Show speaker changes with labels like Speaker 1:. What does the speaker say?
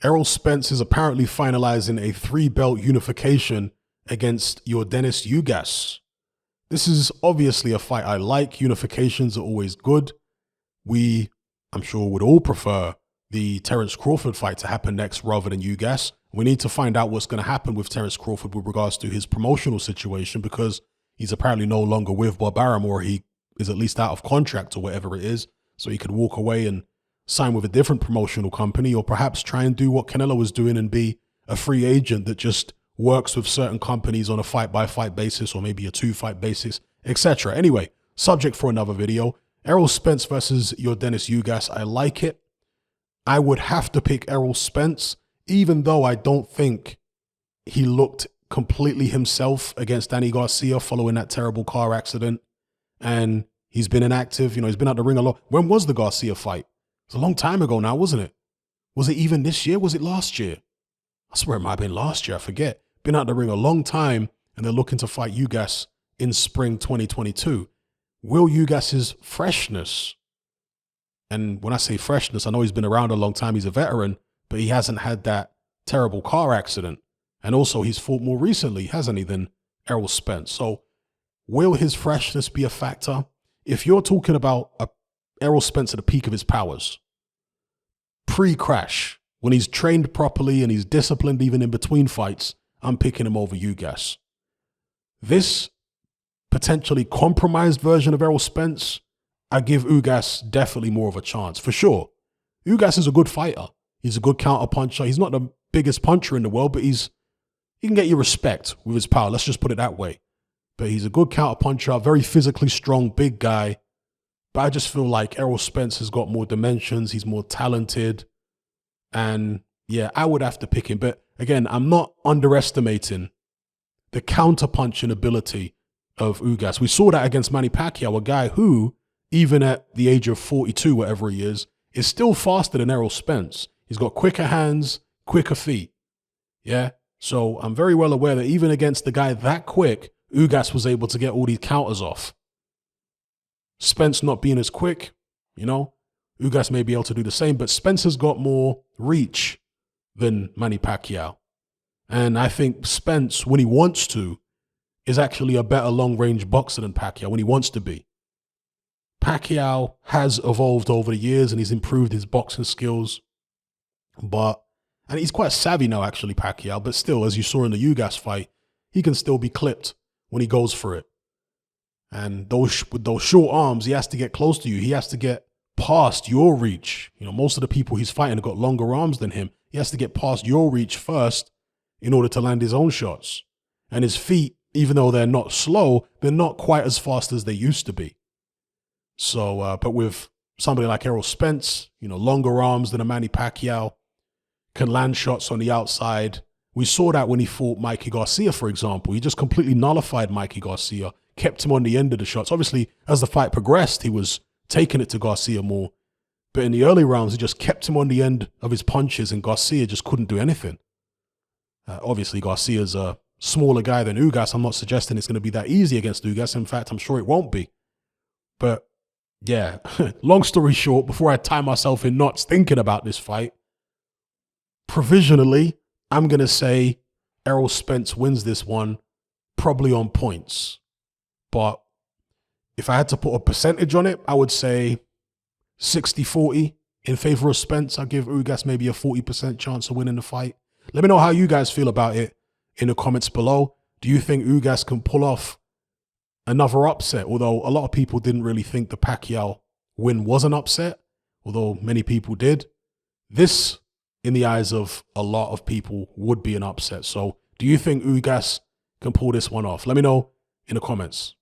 Speaker 1: Errol Spence is apparently finalizing a 3-belt unification against Yordenis Ugas. This is obviously a fight I like. Unifications are always good. I'm sure, would all prefer the Terence Crawford fight to happen next rather than Ugas. We need to find out what's going to happen with Terence Crawford with regards to his promotional situation, because he's apparently no longer with Bob Arum, or he is at least out of contract or whatever it is. So he could walk away and sign with a different promotional company, or perhaps try and do what Canelo was doing and be a free agent that just works with certain companies on a fight-by-fight basis, or maybe a 2-fight basis, etc. Anyway, subject for another video. Errol Spence versus Yordenis Ugas. I like it. I would have to pick Errol Spence, even though I don't think he looked completely himself against Danny Garcia following that terrible car accident. And he's been inactive. He's been out the ring a lot. When was the Garcia fight? It was a long time ago now, wasn't it? Was it even this year? Was it last year? I swear it might have been last year. I forget. Been out the ring a long time, and they're looking to fight Ugas in spring 2022. Will Ugas's freshness, and when I say freshness, I know he's been around a long time, he's a veteran, but he hasn't had that terrible car accident. And also he's fought more recently, hasn't he, than Errol Spence. So will his freshness be a factor? If you're talking about Errol Spence at the peak of his powers, pre-crash, when he's trained properly and he's disciplined even in between fights, I'm picking him over Ugas. This potentially compromised version of Errol Spence, I give Ugas definitely more of a chance, for sure. Ugas is a good fighter. He's a good counter puncher. He's not the biggest puncher in the world, but he can get you respect with his power. Let's just put it that way. But he's a good counter puncher, very physically strong, big guy. But I just feel like Errol Spence has got more dimensions. He's more talented. And yeah, I would have to pick him. But again, I'm not underestimating the counter punching ability of Ugas. We saw that against Manny Pacquiao, a guy who, even at the age of 42, whatever he is still faster than Errol Spence. He's got quicker hands, quicker feet. Yeah. So I'm very well aware that even against the guy that quick, Ugas was able to get all these counters off. Spence not being as quick, Ugas may be able to do the same, but Spence has got more reach than Manny Pacquiao. And I think Spence, when he wants to, is actually a better long-range boxer than Pacquiao when he wants to be. Pacquiao has evolved over the years and he's improved his boxing skills. And he's quite savvy now, actually, Pacquiao. But still, as you saw in the Ugas fight, he can still be clipped when he goes for it. And with those short arms, he has to get close to you. He has to get past your reach. Most of the people he's fighting have got longer arms than him. He has to get past your reach first in order to land his own shots. And his feet, even though they're not slow, they're not quite as fast as they used to be. So, but with somebody like Errol Spence, longer arms than a Manny Pacquiao, can land shots on the outside. We saw that when he fought Mikey Garcia, for example. He just completely nullified Mikey Garcia, kept him on the end of the shots. Obviously, as the fight progressed, he was taking it to Garcia more. But in the early rounds, he just kept him on the end of his punches, and Garcia just couldn't do anything. Obviously, Garcia's a smaller guy than Ugas. I'm not suggesting it's going to be that easy against Ugas. In fact, I'm sure it won't be. But yeah, long story short, before I tie myself in knots thinking about this fight, provisionally, I'm going to say Errol Spence wins this one, probably on points. But if I had to put a percentage on it, I would say 60-40 in favor of Spence. I'll give Ugas maybe a 40% chance of winning the fight. Let me know how you guys feel about it in the comments below. Do you think Ugas can pull off another upset? Although a lot of people didn't really think the Pacquiao win was an upset, although many people did. This, in the eyes of a lot of people, would be an upset. So do you think Ugas can pull this one off? Let me know in the comments.